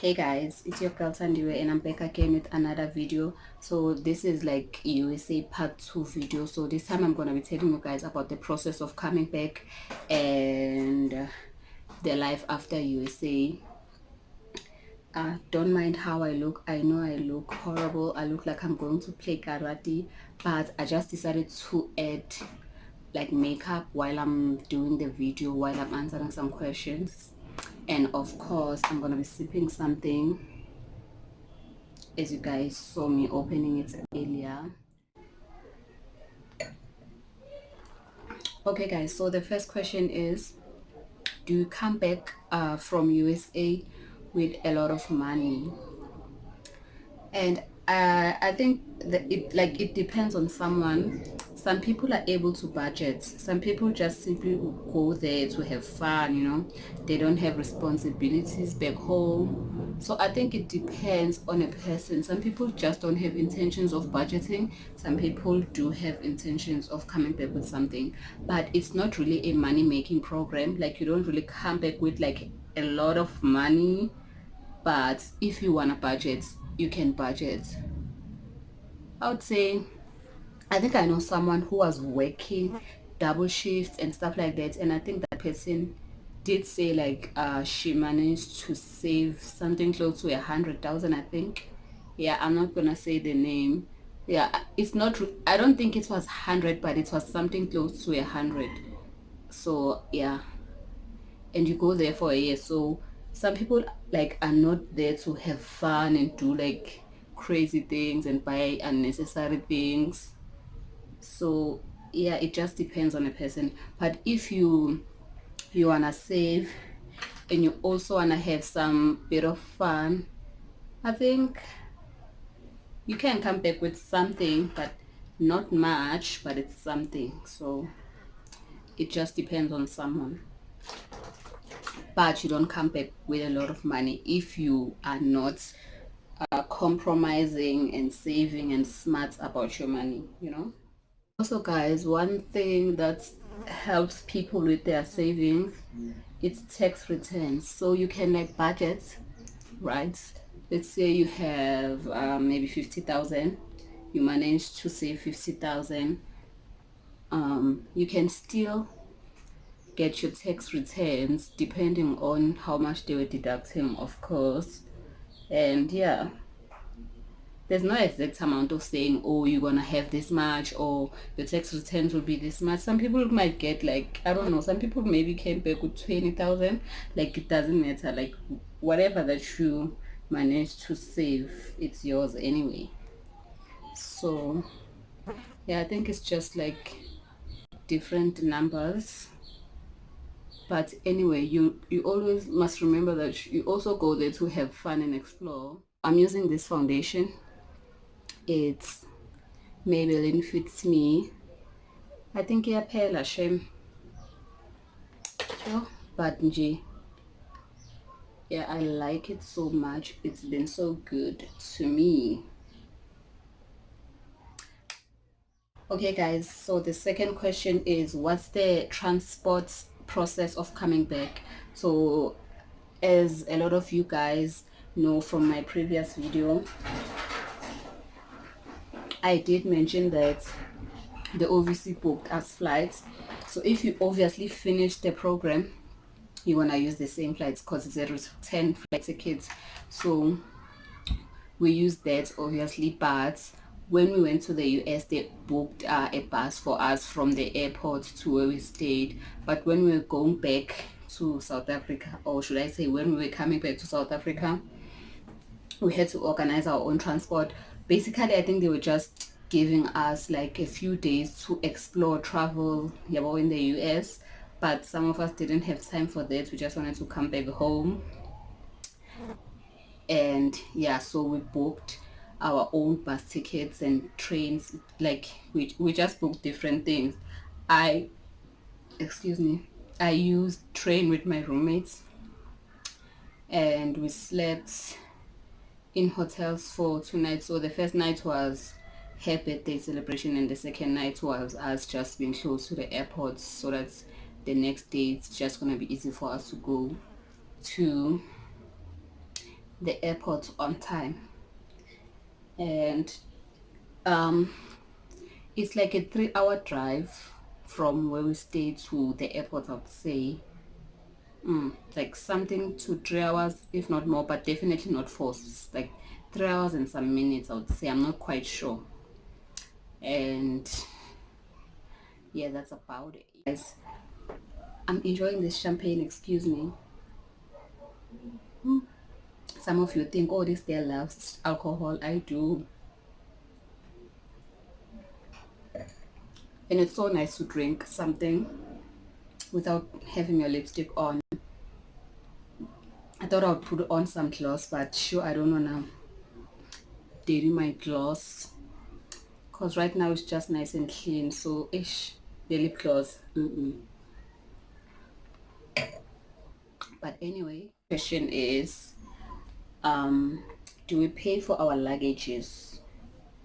Hey guys, it's your girl Sandiwe and I'm back again with another video. So this is like USA part 2 video. So this time I'm gonna be telling you guys about the process of coming back and the life after USA. Don't mind how I look. I know I look horrible. I look like I'm going to play karate, but I just decided to add like makeup while I'm doing the video, while I'm answering some questions. And of course I'm gonna be sipping something, as you guys saw me opening it earlier. Okay guys, so the first question is, do you come back from USA with a lot of money? And I think that it depends on someone. Some people are able to budget. Some people just simply go there to have fun, you know. They don't have responsibilities back home. So I think it depends on a person. Some people just don't have intentions of budgeting. Some people do have intentions of coming back with something. But it's not really a money-making program. Like, you don't really come back with like a lot of money. But if you want to budget, you can budget. I would say, I think I know someone who was working double shifts and stuff like that, and I think that person did say like she managed to save something close to 100,000, I think. Yeah, I'm not gonna say the name. Yeah, it's not, I don't think it was 100, but it was something close to 100. So yeah, and you go there for a year. So some people like are not there to have fun and do like crazy things and buy unnecessary things. So yeah, it just depends on a person. But if you wanna save and you also wanna have some bit of fun, I think you can come back with something, but not much, but it's something. So it just depends on someone. But you don't come back with a lot of money if you are not compromising and saving and smart about your money, you know. Also guys, one thing that helps people with their savings, it's tax returns. So you can like budget, right? Let's say you have maybe 50,000, you manage to save 50,000. You can still get your tax returns depending on how much they were deducting, of course. And yeah, there's no exact amount of saying, oh, you're gonna have this much or your tax returns will be this much. Some people might get like, I don't know, some people maybe came back with 20,000. Like, it doesn't matter, like whatever that you manage to save, it's yours anyway. So yeah, I think it's just like different numbers. But anyway, you always must remember that you also go there to have fun and explore. I'm using this foundation. It's Maybelline Fits Me. I think iyaphela shem. But nje, yeah, I like it so much. It's been so good to me. Okay guys, so the second question is, what's the transport process of coming back? So as a lot of you guys know from my previous video, I did mention that the OVC booked us flights. So if you obviously finish the program, you want to use the same flights because it's a return flight tickets. So we used that obviously, but when we went to the US, they booked a bus for us from the airport to where we stayed. But when we were going back to South Africa, or should I say when we were coming back to South Africa, we had to organize our own transport. Basically, I think they were just giving us like a few days to explore, travel, in the US. But some of us didn't have time for that. We just wanted to come back home. And yeah, so we booked our own bus tickets and trains. Like we just booked different things. I excuse me, I used train with my roommates, and we slept in hotels for 2 nights. So the first night was her birthday celebration, and the second night was us just being close to the airport, so that the next day it's just gonna be easy for us to go to the airport on time. And um it's like a 3-hour drive from where we stay to the airport. I would say like something to 3 hours, if not more, but definitely not 4. It's like 3 hours and some minutes, I would say. I'm not quite sure. And yeah, that's about it, guys. I'm enjoying this champagne, excuse me. Some of you think, oh, this girl loves alcohol. I do. And it's so nice to drink something without having your lipstick on. I thought I would put on some gloss, but sure, I don't know now. Dating my gloss, because right now it's just nice and clean. So ish, the lip gloss. But anyway, question is, do we pay for our luggages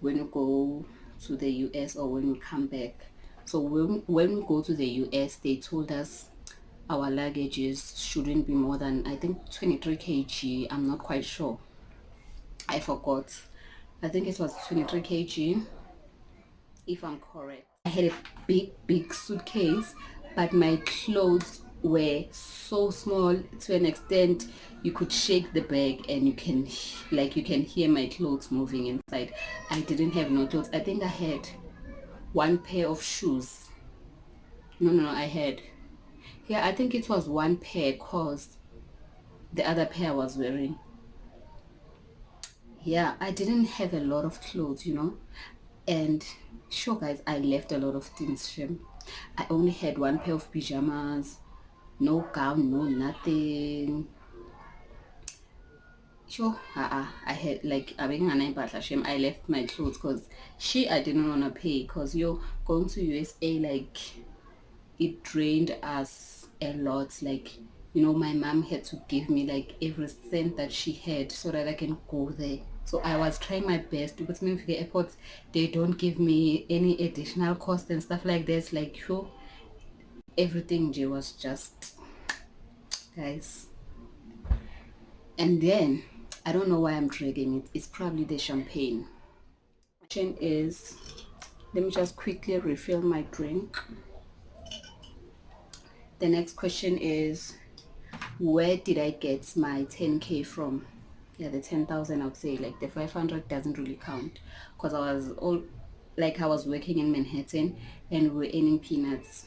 when we go to the US or when we come back? So when we go to the US, they told us our luggages shouldn't be more than, I think, 23 kg. I'm not quite sure. I forgot. I think it was 23 kg, if I'm correct. I had a big suitcase, but my clothes were so small to an extent you could shake the bag and you can hear my clothes moving inside. I didn't have no clothes. I think I had one pair of shoes. No, I had, yeah, I think it was one pair, cause the other pair I was wearing. Yeah, I didn't have a lot of clothes, and sure, guys, I left a lot of things. Shame. I only had one pair of pajamas, no gown, no nothing. Sure, I had like I left my clothes because I didn't want to pay, because you're going to USA, like it drained us a lot. Like, my mom had to give me like every cent that she had so that I can go there. So I was trying my best, because maybe the airports, they don't give me any additional cost and stuff like this. Like, everything was just, guys. And then I don't know why I'm dragging it. It's probably the champagne. Question is, let me just quickly refill my drink. The next question is, where did I get my 10k from? Yeah, the 10,000, I would say. Like the 500 doesn't really count, because I was working in Manhattan and we were earning peanuts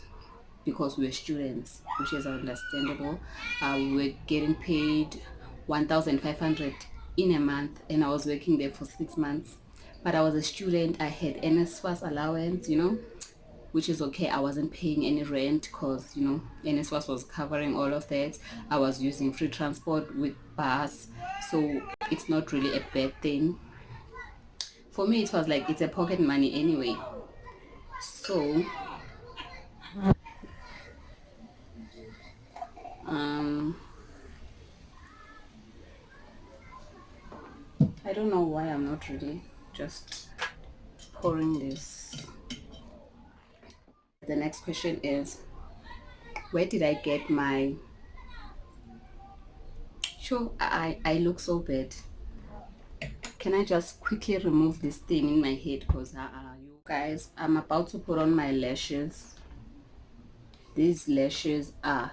because we were students, which is understandable. We were getting paid 1,500 in a month, and I was working there for 6 months. But I was a student. I had NSFAS allowance, which is okay. I wasn't paying any rent because, NSFAS was covering all of that. I was using free transport with bus, so it's not really a bad thing. For me, it was like it's a pocket money anyway. So, I don't know why I'm not really just pouring this. The next question is, where did I get my... Sure, I look so bad. Can I just quickly remove this thing in my head? Because you guys, I'm about to put on my lashes. These lashes are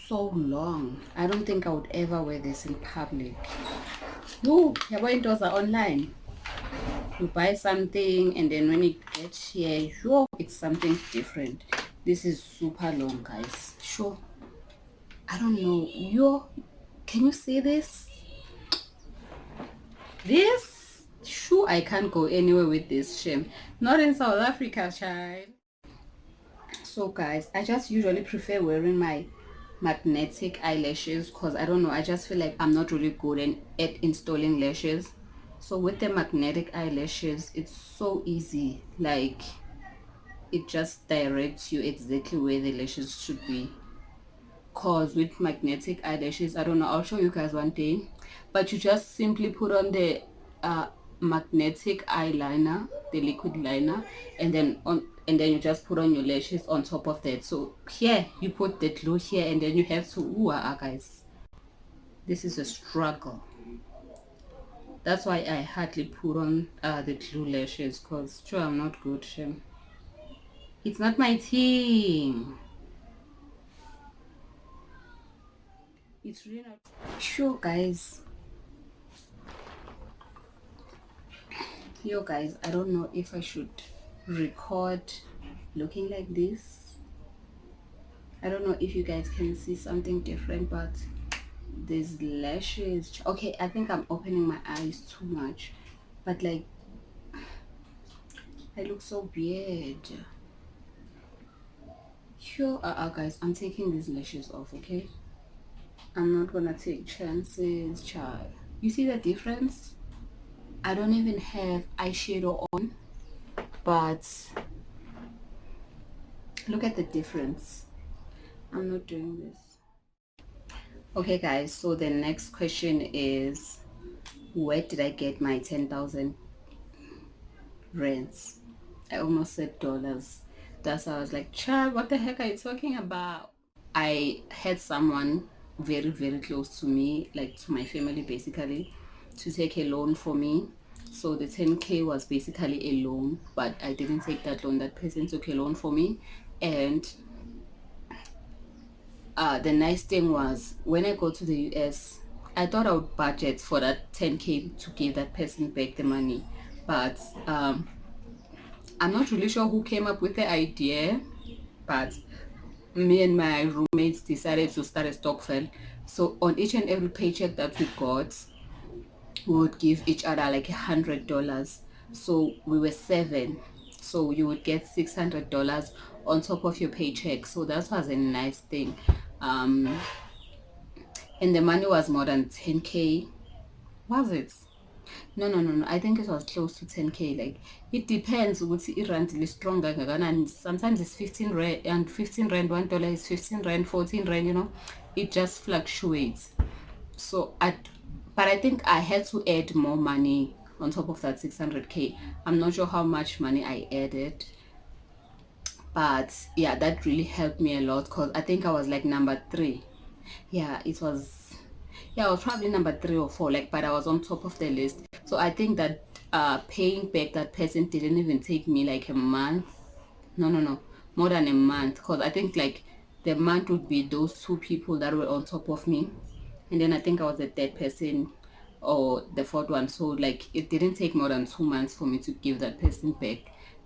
so long. I don't think I would ever wear this in public. No, your windows are online. You buy something and then when it gets here, sure, it's something different. This is super long, guys. Sure, I don't know. Can you see this? This, sure, I can't go anywhere with this. Shame. Not in South Africa, child. So guys, I just usually prefer wearing my magnetic eyelashes, because I don't know, I just feel like I'm not really good at installing lashes. So with the magnetic eyelashes, it's so easy. Like, it just directs you exactly where the lashes should be. Cause with magnetic eyelashes, I don't know, I'll show you guys one day, but you just simply put on the magnetic eyeliner, the liquid liner, and then you just put on your lashes on top of that. So here you put the glue here, and then you have to guys, this is a struggle. That's why I hardly put on the glue lashes, because sure, I'm not good, Shem. It's not my thing. It's really not. Sure, guys. Yo, guys, I don't know if I should record looking like this. I don't know if you guys can see something different, but these lashes. Okay, I think I'm opening my eyes too much, but like, I look so weird. Sure, guys, I'm taking these lashes off, okay? I'm not gonna take chances, child. You see the difference? I don't even have eyeshadow on, but look at the difference. I'm not doing this. Okay, guys, so the next question is, where did I get my 10,000 rands? I almost said dollars. That's why I was like, child, what the heck are you talking about? I had someone very, very close to me, like to my family basically, to take a loan for me. So the 10K was basically a loan, but I didn't take that loan. That person took a loan for me. And the nice thing was, when I go to the US, I thought I would budget for that 10K to give that person back the money. But I'm not really sure who came up with the idea, but me and my roommates decided to start a stokvel. So on each and every paycheck that we got, we would give each other like $100. So we were 7. So you would get $600 on top of your paycheck. So that was a nice thing. And the money was more than 10K. Was it? No. I think it was close to 10K. Like, it depends. Irand is stronger, and sometimes it's 15 rand, and 15 rand, $1 is 15 rand, 14 rand. It just fluctuates. So but I think I had to add more money on top of that 600K. I'm not sure how much money I added, but yeah, that really helped me a lot, because I think I was like number 3. Yeah, I was probably number 3 or 4, like, but I was on top of the list. So I think that paying back that person didn't even take me like a month. No, more than a month, because I think like the month would be those 2 people that were on top of me, and then I think I was the third person or the fourth one. So like, it didn't take more than 2 months for me to give that person back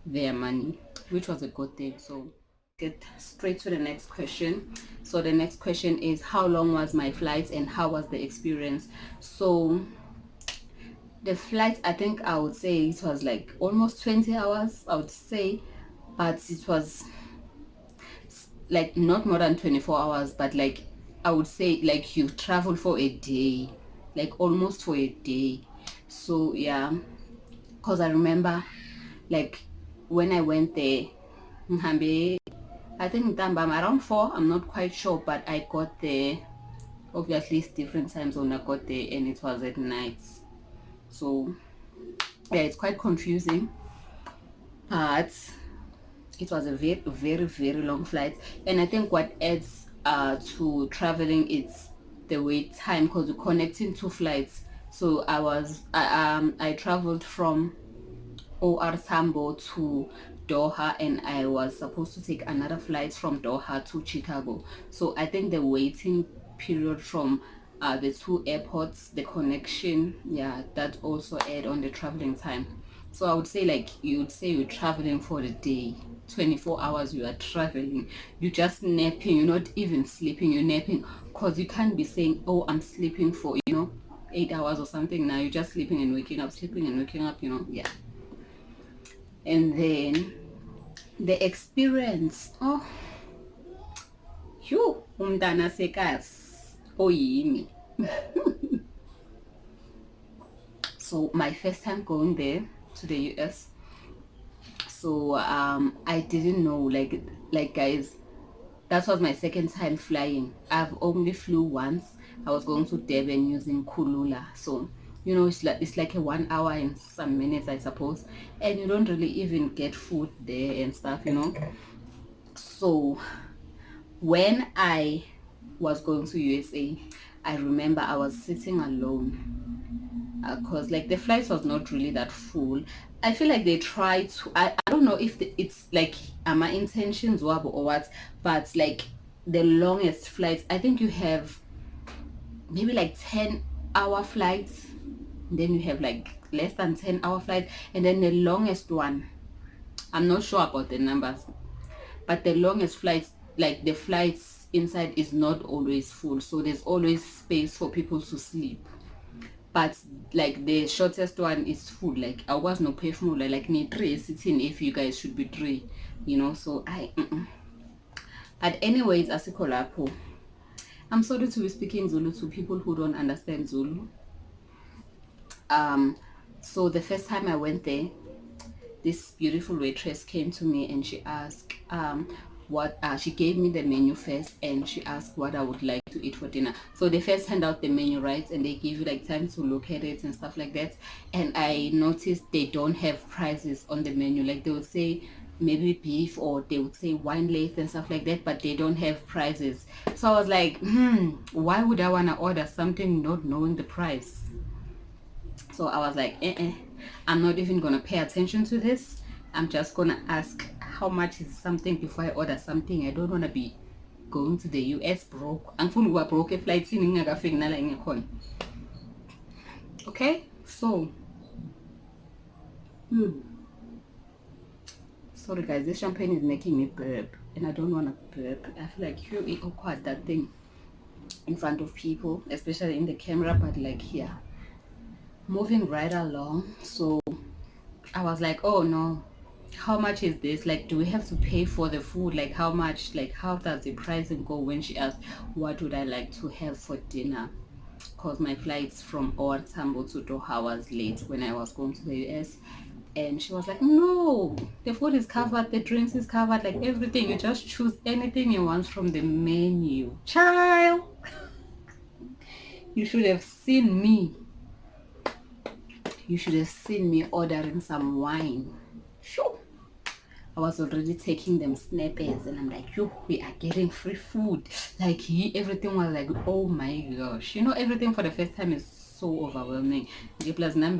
their money, which was a good thing. So get straight to the next question. So the next question is, how long was my flight and how was the experience? So the flight, I think I would say it was like almost 20 hours, I would say, but it was like not more than 24 hours, but like, I would say like you travel for a day, like almost for a day. So yeah, because I remember like when I went there, Mhambe, I think Dambam around 4, I'm not quite sure, but I got there, obviously it's different times when I got there, and it was at night. So yeah, it's quite confusing, but it was a very, very, very long flight. And I think what adds to traveling, it's the wait time, because you're connecting 2 flights. So I traveled from OR Tambo to Doha, and I was supposed to take another flight from Doha to Chicago. So I think the waiting period from the 2 airports, the connection, yeah, that also add on the traveling time. So I would say like, you'd say you're traveling for the day, 24 hours you are traveling. You're just napping, you're not even sleeping, you're napping, because you can't be saying, oh, I'm sleeping for 8 hours or something. Now you're just sleeping and waking up, sleeping and waking up, yeah. And then the experience, oh, you umntana sekazi oyimi. So my first time going there to the US, so I didn't know, like guys, that was my second time flying. I've only flew once. I was going to Durban using Kulula. So it's like a 1 hour and some minutes, I suppose, and you don't really even get food there and stuff. So when I was going to USA, I remember I was sitting alone. because like the flights was not really that full. I feel like they tried to, I don't know if it's like my intentions were or what, but like the longest flights, I think you have maybe like 10-hour flights, then you have like less than 10-hour flights, and then the longest one, I'm not sure about the numbers, but the longest flights, like the flights inside is not always full, so there's always space for people to sleep. But like the shortest one is full, like I was no pay for like need three sitting if you guys should be three, so but anyways, asikolapo, I'm sorry to be speaking Zulu to people who don't understand Zulu. So the first time I went there, this beautiful waitress came to me and she asked what she gave me the menu first, and she asked what I would like to eat for dinner. So they first hand out the menu, right, and they give you like time to look at it and stuff like that. And I noticed they don't have prices on the menu. Like they would say maybe beef, or they would say wine list and stuff like that, but they don't have prices. So I was like, why would I want to order something not knowing the price? So I was like, I'm not even gonna pay attention to this. I'm just gonna ask how much is something before I order something. I don't wanna be going to the US broke. Angifuni ukuba broke eflightini ngingakafiki nala engikhona. Okay, so sorry guys, this champagne is making me burp, and I don't wanna burp. I feel like you awkward that thing in front of people, especially in the camera, but like here. Moving right along, so I was like, oh no, how much is this? Like, do we have to pay for the food? Like, how much? Like, how does the pricing go? When she asked what would I like to have for dinner, because my flights from Tambo to Doha was late when I was going to the US. And she was like, no, the food is covered, the drinks is covered, like everything, you just choose anything you want from the menu. Child, you should have seen me. You should have seen me ordering some wine. Sure. I was already taking them snippets, and I'm like, yo, we are getting free food. Like, everything was like, oh my gosh. Everything for the first time is so overwhelming. Plus, I don't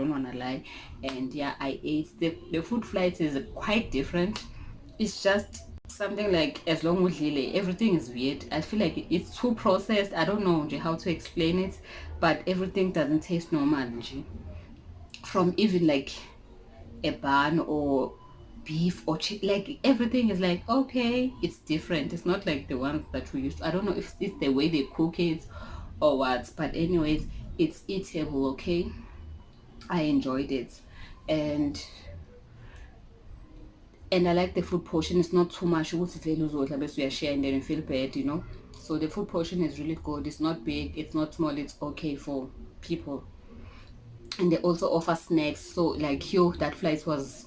want to lie. And yeah, I ate. The food flights is quite different. It's just something like, as long as everything is weird. I feel like it's too processed. I don't know how to explain it, but everything doesn't taste normal. From even like a bun or beef or chicken, like everything is like, okay, it's different. It's not like the ones that we used to. I don't know if it's the way they cook it or what, but anyways, it's eatable. Okay, I enjoyed it. and I like the food portion. It's not too much. We are share and then you feel bad, so the food portion is really good. It's not big, it's not small, it's okay for people. And they also offer snacks, so like that flight was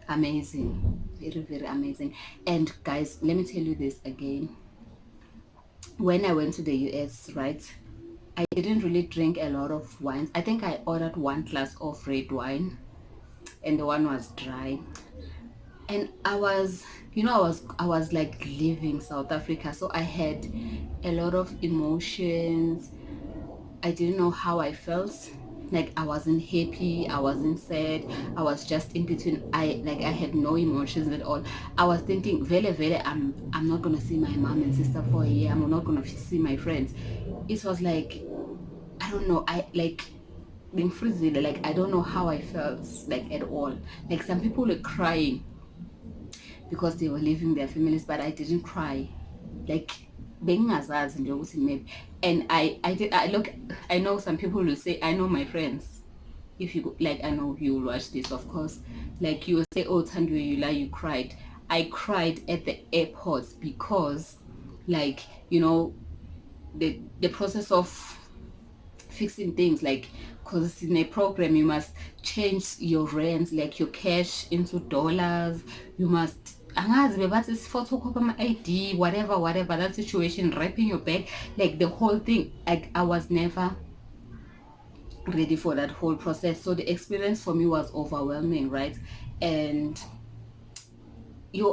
amazing, very very amazing. And guys, let me tell you this again. When I went to the US, right, I didn't really drink a lot of wines. I think I ordered one glass of red wine, and the one was dry. And I was like leaving South Africa, so I had a lot of emotions. I didn't know how I felt. Like, I wasn't happy, I wasn't sad, I was just in between. I had no emotions at all. I was thinking, vele vele, I'm not gonna see my mom and sister for a year. I'm not gonna see my friends. It was like, I don't know, I like being freezing. Like, I don't know how I felt, like, at all. Like, some people were crying because they were leaving their families, but I didn't cry. Like, bengingazazi nje ukuthi maybe. And I know some people will say, I know my friends, if you like, I know you will watch this, of course, like you will say, oh Thandiwe, you cried. I cried at the airport because, like, the process of fixing things, like, because in a program you must change your rands, like your cash into dollars. You must angazi but it's photocopy my ID, whatever that situation, wrapping your bag, like the whole thing. Like, I was never ready for that whole process, so the experience for me was overwhelming, right? And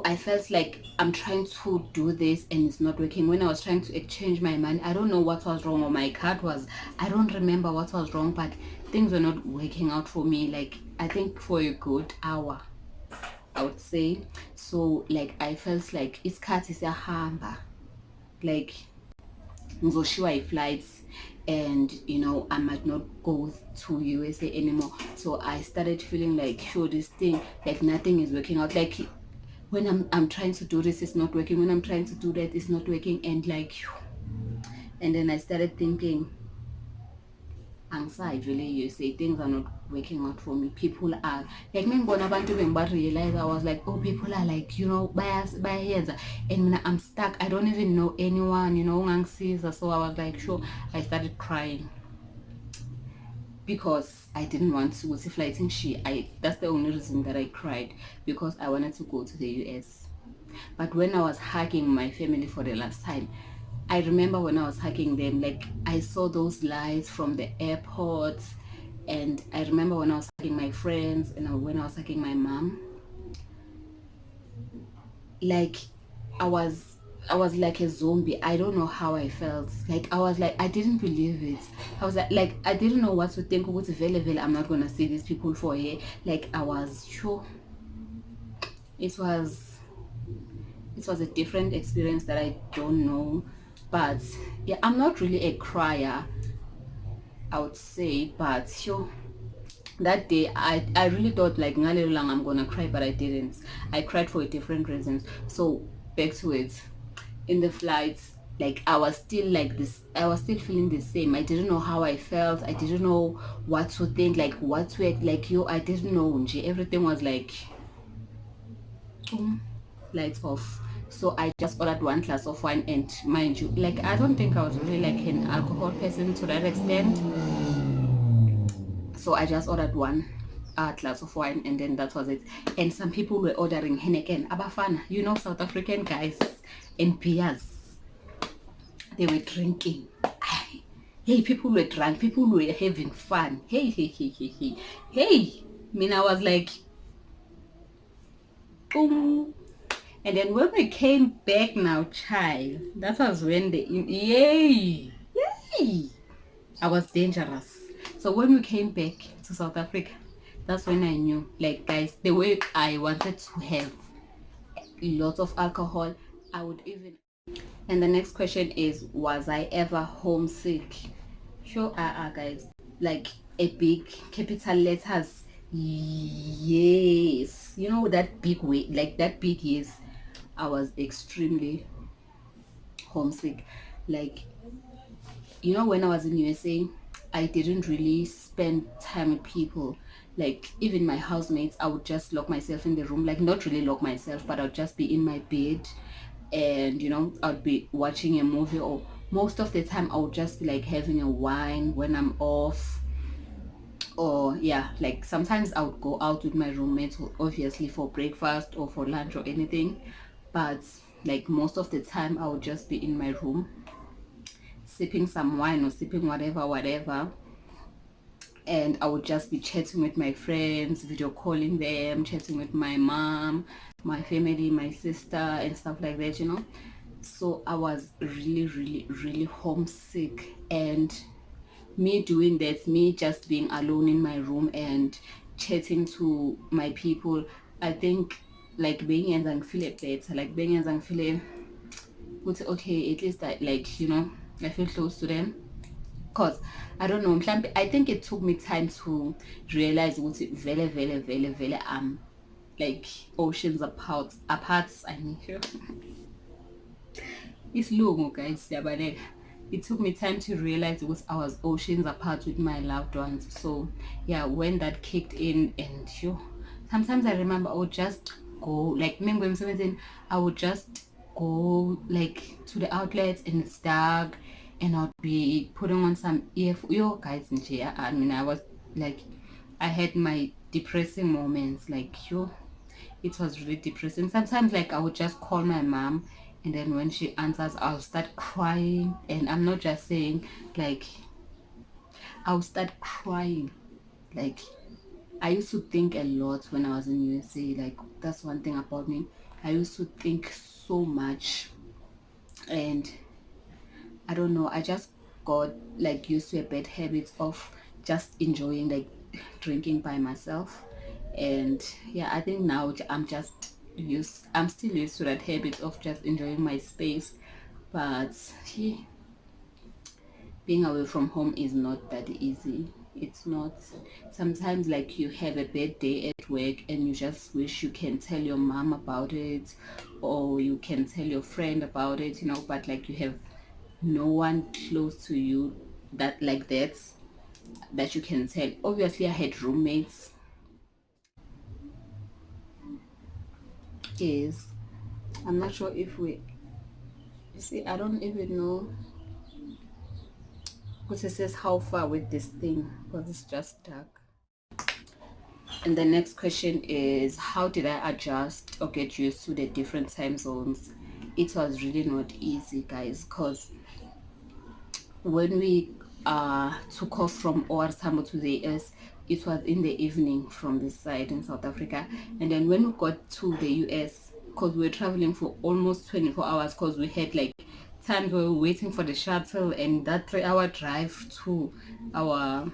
I felt like I'm trying to do this and it's not working. When I was trying to exchange my money, I don't know what was wrong, or my card was, I don't remember what was wrong, but things were not working out for me, like I think for a good hour, I would say. So like I felt like isikhathi siyahamba, like ngizoshiwa flights, and I might not go to USA anymore. So I started feeling like, sure, this thing, like nothing is working out. Like when I'm trying to do this, it's not working. When I'm trying to do that, it's not working. And like, and then I started thinking, anxiety really, you say things are not working out for me. People are like, me ngibona abantu realize, I was like, oh, people are like, bayayenza, and when I'm stuck, I don't even know anyone, ungangisiza. So I was like, sure, I started crying because I didn't want to go to flighting. That's the only reason that I cried, because I wanted to go to the US. But when I was hugging my family for the last time, I remember when I was hugging them, like I saw those lights from the airport. And I remember when I was hugging my friends, and when I was hugging my mom, like I was I was like a zombie. I don't know how I felt. Like I was like, I didn't believe it. I was like I didn't know what to think. What's very, very, I'm not gonna see these people for here. Like I was sure it was a different experience that I don't know. But yeah, I'm not really a crier, I would say, but sure, that day I really thought like ngale lang I'm gonna cry, but I didn't. I cried for different reasons. So back to it. In the flights, like I was still like this, I was still feeling the same. I didn't know how I felt. I didn't know what to think, like what to act, like I didn't know nje. Everything was like boom, lights off. So I just ordered one glass of wine, and mind you, like I don't think I was really like an alcohol person to that extent. So I just ordered one glass of wine, and then that was it. And some people were ordering Henneken, Abafana, South African guys, and beers. They were drinking. Hey, people were drunk. People were having fun. Hey, hey, hey, hey, hey. Hey, I mean, I was like, boom. And then when we came back now, child, that was when yay, yay. I was dangerous. So when we came back to South Africa, that's when I knew, like, guys, the way I wanted to have lots of alcohol, I would even. And the next question is, was I ever homesick? Sure, guys. Like a big capital letters. Yes. That big way, like that big yes. I was extremely homesick. Like, when I was in USA, I didn't really spend time with people. Like even my housemates, I would just lock myself in the room, like not really lock myself, but I'd just be in my bed, and I'd be watching a movie, or most of the time I would just be like having a wine when I'm off. Or yeah, like sometimes I would go out with my roommates, obviously for breakfast or for lunch or anything, but like most of the time I would just be in my room sipping some wine or sipping whatever, and I would just be chatting with my friends, video calling them, chatting with my mom, my family, my sister, and stuff like that. So I was really, really, really homesick. And me doing that, me just being alone in my room and chatting to my people, I think like being and feel better, like being and feeling okay, at least I like, I feel close to them. Because I don't know, I think it took me time to realize what it very like oceans apart. I mean, it's long, guys. Yeah, but it took me time to realize it was I was oceans apart with my loved ones. So yeah, when that kicked in, and sometimes I remember I would just go, like remember when 17, I would just go like to the outlets, and it's dark, and I'd be putting on some guys in here. I mean, I was like, I had my depressing moments, like it was really depressing. Sometimes like I would just call my mom, and then when she answers, I'll start crying. And I'm not just saying, like I'll start crying. Like I used to think a lot when I was in USA. Like that's one thing about me. I used to think so much, and I don't know, I just got like used to a bad habit of just enjoying like drinking by myself. And yeah, I think now I'm still used to that habit of just enjoying my space. But yeah, being away from home is not that easy. It's not. Sometimes like you have a bad day at work and you just wish you can tell your mom about it, or you can tell your friend about it, but like you have no one close to you that you can tell. Obviously I had roommates. Yes, I'm not sure if we, you see, I don't even know what it says how far with this thing, because it's just dark. And the next question is, how did I adjust or get used to the different time zones? It was really not easy, guys, because when we took off from OR Tambo to the US, it was in the evening from this side in South Africa. And then when we got to the US, because we were traveling for almost 24 hours, because we had like times we were waiting for the shuttle, and that 3-hour drive to our,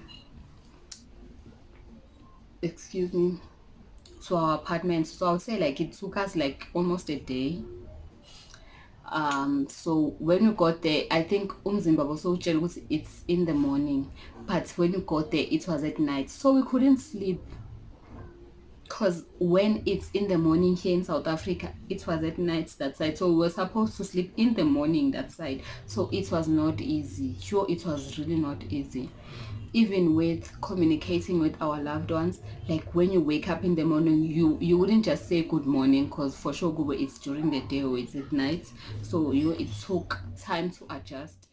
excuse me, to our apartment. So I would say like it took us like almost a day. So when we got there, I think umzimba was so jealous it's in the morning, but when we got there it was at night, so we couldn't sleep, because when it's in the morning here in South Africa, it was at night that side, so we were supposed to sleep in the morning that side. So it was not easy. Sure, it was really not easy. Even with communicating with our loved ones, like when you wake up in the morning, you wouldn't just say good morning, because for sure Google, it's during the day or it's at night. So it took time to adjust.